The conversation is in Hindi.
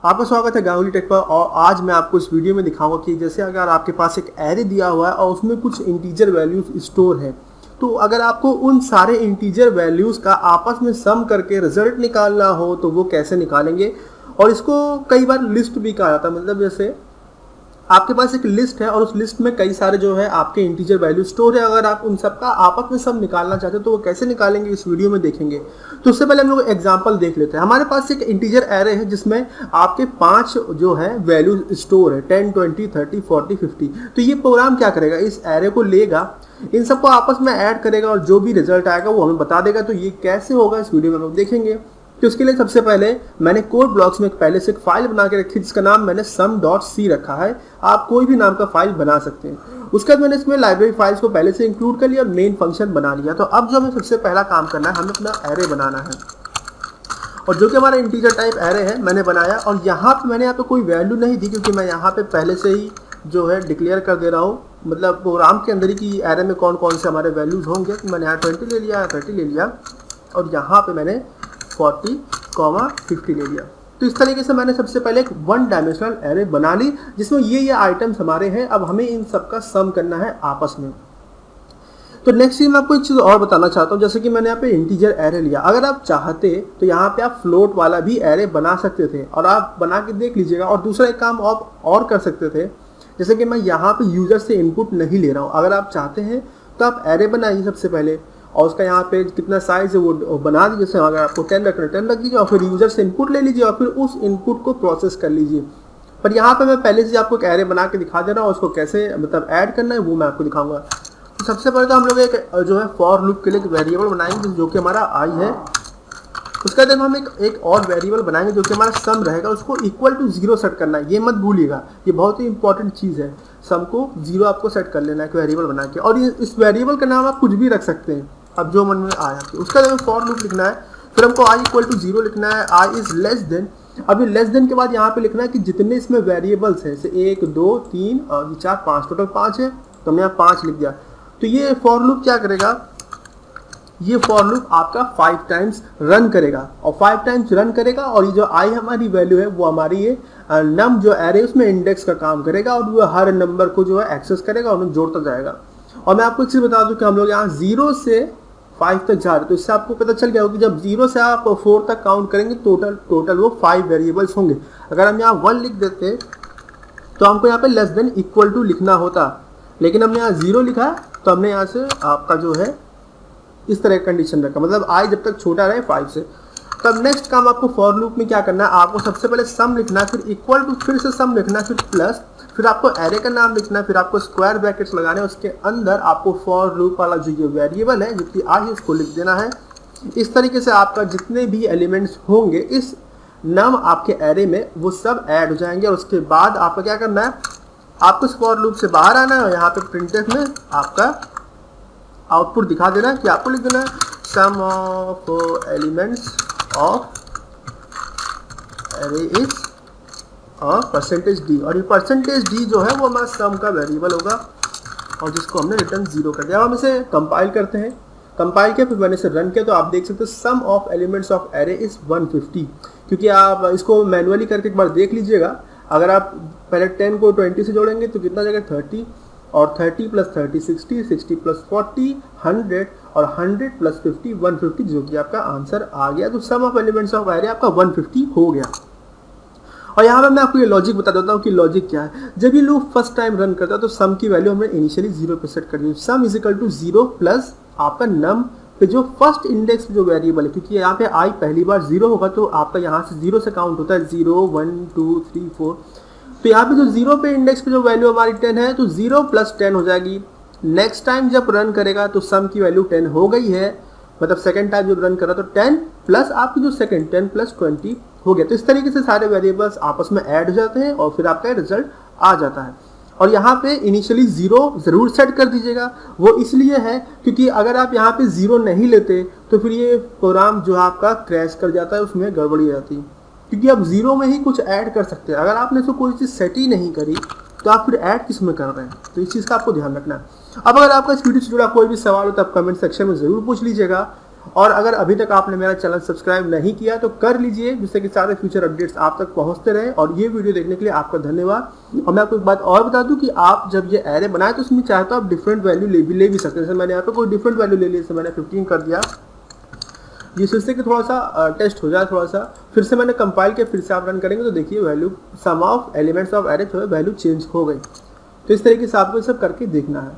आपका स्वागत है गांगुली टेक पर। और आज मैं आपको इस वीडियो में दिखाऊंगा कि जैसे अगर आपके पास एक एरे दिया हुआ है और उसमें कुछ इंटीजर वैल्यूज स्टोर है, तो अगर आपको उन सारे इंटीजर वैल्यूज का आपस में सम करके रिजल्ट निकालना हो तो वो कैसे निकालेंगे। और इसको कई बार लिस्ट भी कहा जाता है। मतलब जैसे आपके पास एक लिस्ट है और उस लिस्ट में कई सारे जो है आपके इंटीजर वैल्यू स्टोर है। अगर आप उन सबका आपस में सब निकालना चाहते हो तो वो कैसे निकालेंगे इस वीडियो में देखेंगे। तो उससे पहले हम लोग एग्जांपल देख लेते हैं। हमारे पास एक इंटीजर एरे है जिसमें आपके 5 जो है वैल्यू स्टोर है, 10, 20, 30, 40, 50। तो ये प्रोग्राम क्या करेगा, इस एरे को लेगा, इन सबको आपस में ऐड करेगा और जो भी रिजल्ट आएगा वो हमें बता देगा। तो ये कैसे होगा इस वीडियो में हम लोग देखेंगे। तो इसके लिए सबसे पहले मैंने कोड ब्लॉक्स में पहले से एक फाइल बना के रखी जिसका नाम मैंने sum.c रखा है। आप कोई भी नाम का फाइल बना सकते हैं। उसके बाद मैंने इसमें लाइब्रेरी फाइल्स को पहले से इंक्लूड कर लिया और मेन फंक्शन बना लिया। तो अब जो हमें सबसे पहला काम करना है, हमें अपना एरे बनाना है और जो कि हमारा इंटीजर टाइप एरे है मैंने बनाया। और यहाँ पे मैंने यहाँ पे कोई वैल्यू नहीं दी क्योंकि मैं यहाँ पे पहले से ही जो है डिक्लेयर कर दे रहा हूँ, मतलब प्रोग्राम के अंदर ही कि एरे में कौन कौन से हमारे वैल्यूज होंगे। तो मैंने यहाँ 20 ले लिया, 30 ले लिया और यहाँ पे मैंने 40, 50 ले लिया। तो इस तरीके से मैंने सबसे पहले एक 1 डायमेंशनल एरे बना ली जिसमें ये आइटम्स हमारे हैं। अब हमें इन सब का सम करना है आपस में। तो नेक्स्ट चीज मैं आपको एक चीज और बताना चाहता हूँ। जैसे कि मैंने यहाँ पे इंटीजर एरे लिया, अगर आप चाहते तो यहाँ पे आप फ्लोट वाला भी एरे बना सकते थे और आप बना के देख लीजिएगा। और दूसरा एक काम आप और कर सकते थे, जैसे कि मैं यहाँ पे यूजर से इनपुट नहीं ले रहा हूँ। अगर आप चाहते हैं तो आप एरे बनाइए सबसे पहले और उसका यहाँ पे कितना साइज है वो बना दीजिए। जैसे अगर आपको 10 रखना 10 रख दीजिए और फिर यूजर से इनपुट ले लीजिए और फिर उस इनपुट को प्रोसेस कर लीजिए। पर यहाँ पे मैं पहले से आपको एक एरे बना के दिखा दे रहा हूँ, उसको कैसे मतलब ऐड करना है वो मैं आपको दिखाऊंगा। तो सबसे पहले तो हम लोग एक जो है फॉर लूप के लिए एक वेरिएबल बनाएंगे जो कि हमारा आई है। उसके बाद हम एक और वेरिएबल बनाएंगे जो कि हमारा सम रहेगा, उसको इक्वल टू 0 सेट करना है। ये मत भूलिएगा, ये बहुत ही इंपॉर्टेंट चीज़ है। सम को 0 आपको सेट कर लेना है एक वेरिएबल बना के। और इस वेरिएबल का नाम आप कुछ भी रख सकते हैं, अब जो मन में आया। तो उसका हमें फॉर लूप लिखना है, फिर हमको i इक्वल टू 0 लिखना है, i इज लेस देन। अब ये लेस देन के बाद यहाँ पे लिखना है कि जितने इसमें वेरिएबल्स हैं, जैसे 1, 2, 3 और 4, 5, टोटल 5 है तो हमने यहाँ 5 लिख दिया। तो ये फॉर लूप क्या करेगा, ये फॉर लूप आपका 5 टाइम्स रन करेगा और 5 टाइम्स रन करेगा। और ये जो i हमारी वैल्यू है वो हमारी ये नम जो एरे उसमें इंडेक्स का काम करेगा और वो हर नंबर को जो है एक्सेस करेगा और उन्हें जोड़ता जाएगा। और मैं आपको एक चीज़ बता दूं कि हम लोग यहाँ 0 से 5 तक जा रहे हैं, तो इससे आपको पता चल गया होगा कि जब 0 से आप 4 तक काउंट करेंगे टोटल वो 5 वेरिएबल्स होंगे। अगर हम यहाँ 1 लिख देते तो हमको यहाँ पे लेस देन इक्वल टू लिखना होता, लेकिन हमने यहाँ 0 लिखा तो हमने यहाँ से आपका जो है इस तरह का कंडीशन रखा, मतलब i जब तक छोटा रहे 5 से। तब नेक्स्ट काम आपको फॉर लूप में क्या करना है, आपको सबसे पहले सम लिखना है, फिर इक्वल टू, फिर से सम लिखना है, फिर प्लस, फिर आपको एरे का नाम लिखना है, फिर आपको स्क्वायर ब्रैकेट्स लगाने हैं। उसके अंदर आपको फॉर लूप वाला जो ये वेरिएबल है जो कि आई है उसको लिख देना है। इस तरीके से आपका जितने भी एलिमेंट्स होंगे इस नम आपके एरे में वो सब ऐड हो जाएंगे। और उसके बाद आपको क्या करना है, आपको इस फॉर लूप से बाहर आना है और यहाँ पे प्रिंटफ में आपका आउटपुट दिखा देना है कि आपको लिख देना है sum of elements of array is percentage D. और ये परसेंटेज डी जो है वो हमारा सम का वेरिएबल होगा और जिसको हमने रिटर्न 0 कर दिया। अब हम इसे कंपाइल करते हैं, कंपाइल किया फिर मैंने इसे रन किया तो आप देख सकते हो sum of elements of array is 150। क्योंकि आप इसको मैनुअली करके एक बार देख लीजिएगा। अगर आप पहले 10 को 20 से जोड़ेंगे तो कितना जाएगा 30, और 30 प्लस 30 60, 60 प्लस 40 100 और 100 प्लस 50 150, जो कि आपका आंसर आ गया। तो सम ऑफ एलिमेंट्स ऑफ एरे आपका 150 हो गया। और यहाँ पर मैं आपको ये लॉजिक बता देता हूँ कि लॉजिक क्या है। जब ये लूप फर्स्ट टाइम रन करता है तो सम की वैल्यू हमने इनिशियली 0 पे सेट कर दी। Sum is equal to 0 plus आपका नम पे जो फर्स्ट इंडेक्स जो वेरिएबल है, क्योंकि यहाँ पे आई पहली बार 0 होगा तो आपका यहाँ से 0 से काउंट होता है 0 1 2 3 4। तो यहाँ पे जो 0 पे इंडेक्स पे जो वैल्यू हमारी 10 है तो 0 प्लस 10 हो जाएगी। नेक्स्ट टाइम जब रन करेगा तो सम की वैल्यू 10 हो गई है, मतलब सेकंड टाइम जब रन करा तो 10 प्लस आपकी जो सेकंड 10 प्लस 20 हो गया। तो इस तरीके से सारे वेरिएबल्स आपस में ऐड हो जाते हैं और फिर आपका रिजल्ट आ जाता है। और यहाँ पे इनिशियली 0 ज़रूर सेट कर दीजिएगा। वो इसलिए है क्योंकि अगर आप यहाँ पे 0 नहीं लेते तो फिर ये प्रोग्राम जो आपका क्रैश कर जाता है, उसमें गड़बड़ी आती है। क्योंकि आप 0 में ही कुछ ऐड कर सकते हैं। अगर आपने तो कोई चीज़ सेट ही नहीं करी तो आप फिर ऐड किस में कर रहे हैं, तो इस चीज़ का आपको ध्यान रखना है। अब अगर आपका इस वीडियो से जुड़ा कोई भी सवाल हो तो आप कमेंट सेक्शन में ज़रूर पूछ लीजिएगा। और अगर अभी तक आपने मेरा चैनल सब्सक्राइब नहीं किया तो कर लीजिए, जिससे कि सारे फ्यूचर अपडेट्स आप तक पहुंचते रहे। और ये वीडियो देखने के लिए आपका धन्यवाद। और मैं आपको एक बात और बता दूं कि आप जब ये एरे बनाए तो उसमें चाहे तो आप डिफरेंट वैल्यू ले भी सकते हैं। जैसे मैंने यहाँ पे कोई डिफरेंट वैल्यू ले ली, जैसे मैंने 15 कर दिया, जिससे कि थोड़ा सा टेस्ट हो जाए थोड़ा सा। फिर से मैंने कंपाइल किया, फिर से आप रन करेंगे तो देखिए value sum of elements of array जो है वैल्यू चेंज हो गई। तो इस तरीके से आपको ये सब करके देखना है।